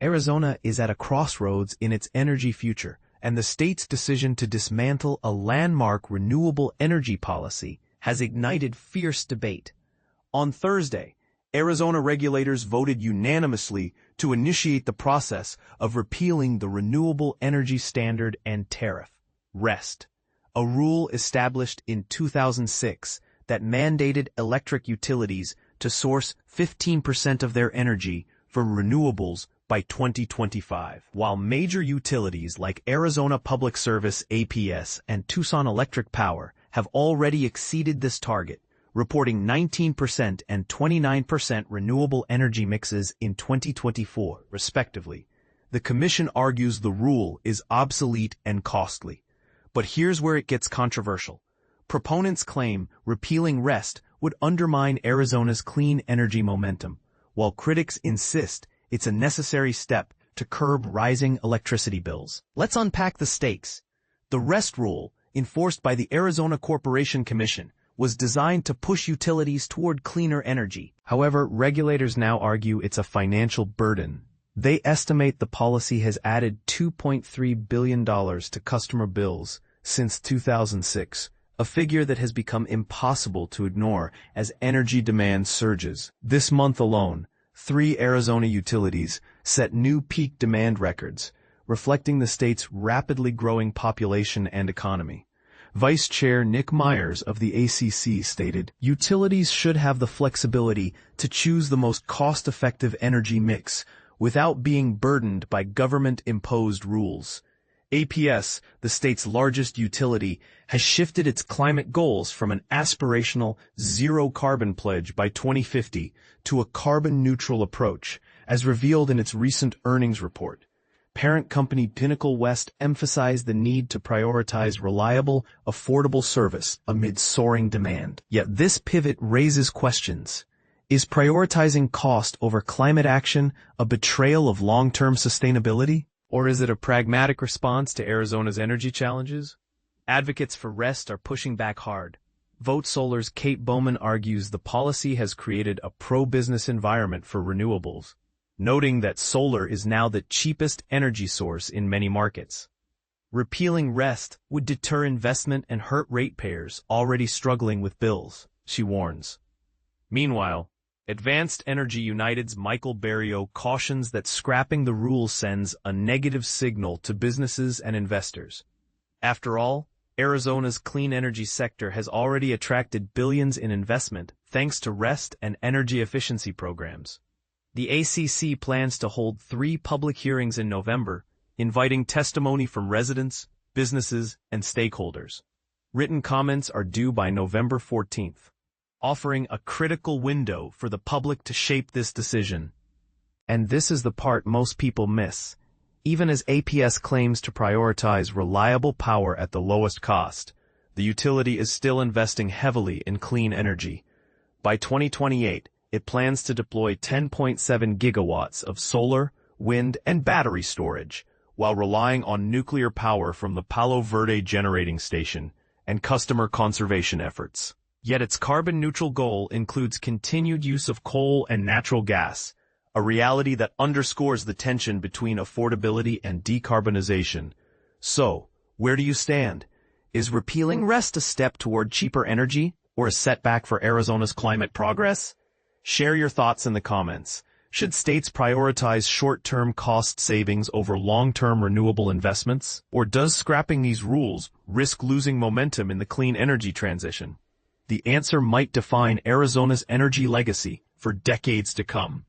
Arizona is at a crossroads in its energy future, and the state's decision to dismantle a landmark renewable energy policy has ignited fierce debate. On Thursday, Arizona regulators voted unanimously to initiate the process of repealing the Renewable Energy Standard and Tariff, REST, a rule established in 2006 that mandated electric utilities to source 15% of their energy from renewables by 2025. While major utilities like Arizona Public Service (APS) and Tucson Electric Power have already exceeded this target, reporting 19% and 29% renewable energy mixes in 2024, respectively, the commission argues the rule is obsolete and costly. But here's where it gets controversial. Proponents claim repealing REST would undermine Arizona's clean energy momentum, while critics insist it's a necessary step to curb rising electricity bills. Let's unpack the stakes. The REST rule, enforced by the Arizona Corporation Commission, was designed to push utilities toward cleaner energy. However, regulators now argue it's a financial burden. They estimate the policy has added $2.3 billion to customer bills since 2006, a figure that has become impossible to ignore as energy demand surges. This month alone, 3 Arizona utilities set new peak demand records, reflecting the state's rapidly growing population and economy. Vice Chair Nick Myers of the ACC stated, "Utilities should have the flexibility to choose the most cost-effective energy mix without being burdened by government-imposed rules." APS, the state's largest utility, has shifted its climate goals from an aspirational zero-carbon pledge by 2050 to a carbon-neutral approach, as revealed in its recent earnings report. Parent company Pinnacle West emphasized the need to prioritize reliable, affordable service amid soaring demand. Yet this pivot raises questions. Is prioritizing cost over climate action a betrayal of long-term sustainability? Or is it a pragmatic response to Arizona's energy challenges? Advocates for REST are pushing back hard. Vote Solar's Kate Bowman argues the policy has created a pro-business environment for renewables, noting that solar is now the cheapest energy source in many markets. Repealing REST would deter investment and hurt ratepayers already struggling with bills, she warns. Meanwhile, Advanced Energy United's Michael Barrio cautions that scrapping the rule sends a negative signal to businesses and investors. After all, Arizona's clean energy sector has already attracted billions in investment thanks to REST and energy efficiency programs. The ACC plans to hold 3 public hearings in November, inviting testimony from residents, businesses, and stakeholders. Written comments are due by November 14th, offering a critical window for the public to shape this decision. And this is the part most people miss. Even as APS claims to prioritize reliable power at the lowest cost, the utility is still investing heavily in clean energy. By 2028, it plans to deploy 10.7 gigawatts of solar, wind, and battery storage, while relying on nuclear power from the Palo Verde generating station and customer conservation efforts. Yet its carbon-neutral goal includes continued use of coal and natural gas, a reality that underscores the tension between affordability and decarbonization. So, where do you stand? Is repealing REST a step toward cheaper energy, or a setback for Arizona's climate progress? Share your thoughts in the comments. Should states prioritize short-term cost savings over long-term renewable investments? Or does scrapping these rules risk losing momentum in the clean energy transition? The answer might define Arizona's energy legacy for decades to come.